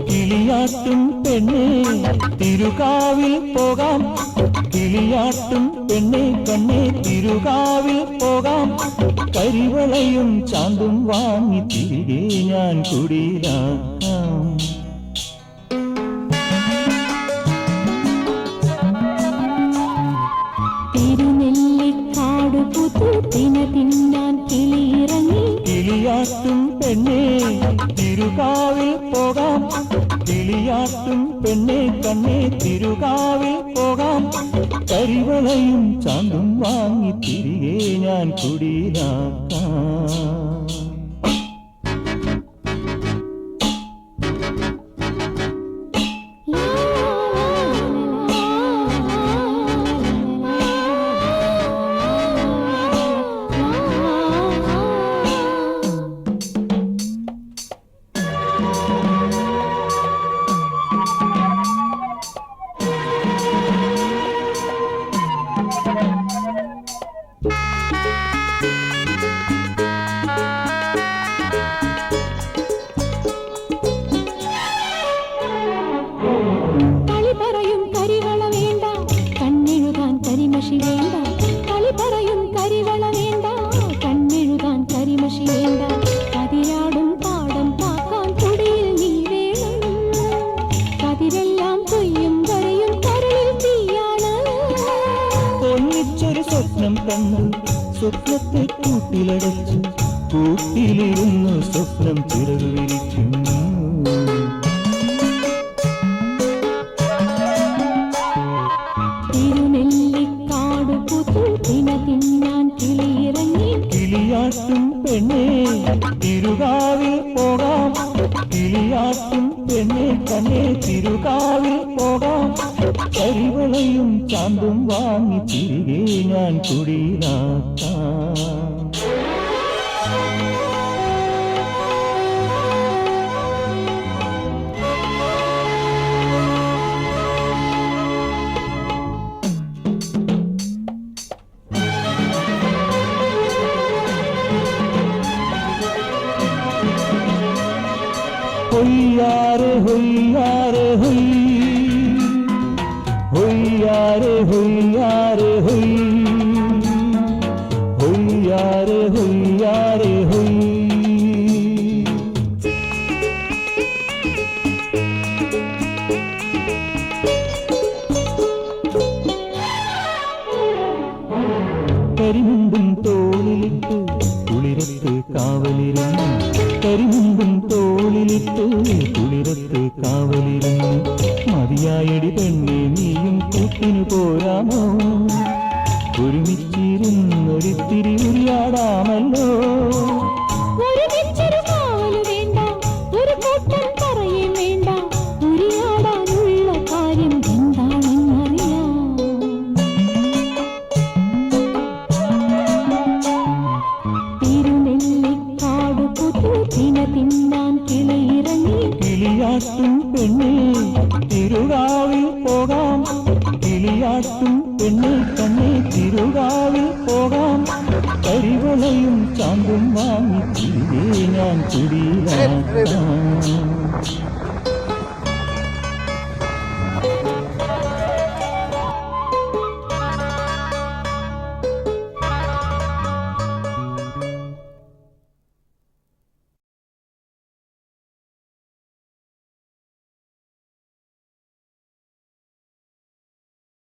കിളിയാട്ടും പെണ്ണേ തിരുകാവിൽ പോകാം, കിളിയാട്ടും പെണ്ണേ കണ്ണേ തിരുകാവിൽ പോകാം. കരിവളയും ചാന്തും വാങ്ങി തിരികെ ഞാൻ കുടിയിലാക്കാം. തിരുനെല്ലിക്കാട് പുതു തിന്നാൻ കിളിയിറങ്ങി. കിളിയാട്ടും പെണ്ണേ തിരുകാവിൽ പോകാം, കിളിയാട്ടും പെണ്ണേ കണ്ണേ തിരുകാവിൽ പോകാം. കരിവളയും ചാന്തും വാങ്ങി തിരികെ ഞാൻ കുടിയിലാക്കാം. സ്വപ്നം കണ്ടു സ്വപ്നത്തെ കൂട്ടിലടച്ചു, കൂട്ടിലിരുന്നു സ്വപ്നം ചിറകു വിരിച്ചു. തിരുനെല്ലിക്കാട് പുതു തിന്നാൻ കിളിയിറങ്ങി. കിളിയാട്ടും പെണ്ണേ തിരുകാവിൽ പോകാം, കിളിയാട്ടും പെണ്ണേ കണ്ണേ തിരുകാവിൽ പോകാം. കരിവളയും ചാന്തും വാങ്ങി തിരികെ ഞാൻ കുടിയിലാക്കാം. ഹൊയ്യാരെ ഹൊയ്യാരെ ഹൊയ്, ഹൊയ്യാരെ ഹൊയ്യാരെ ഹൊയ്, ഹൊയ്യാരെ ഹൊയ്യാരെ ഹൊയ്. കരിമുണ്ടും തോളിലിട്ട് കുളിരത്ത് കാവലിരുന്നു, കരിമുണ്ടും തോളിലിട്ട് കുളിരത്ത് കാവലിരുന്നു. മതിയായടി പെണ്ണെ നീയും കൂട്ടിനു പോരാമോ, ഒരുമിച്ചിരുന്നൊരിത്തിരി ഉരിയാടാമല്ലോ. ഉരിയാടാനുള്ള കാര്യം എന്താണെന്നറിയാം. തിരുനെല്ലിക്കാട് പുതു തിന്നാൻ കിളിയിറങ്ങി. കിളിയാട്ടും പെണ്ണേ തിരുകാവിൽ പോകാം, കിളിയാട്ടും പെണ്ണേ കണ്ണേ തിരുകാവിൽ പോകാം. കരിവളയും ചാന്തും വാങ്ങി തിരികെ ഞാൻ കുടിയിലാക്കാം.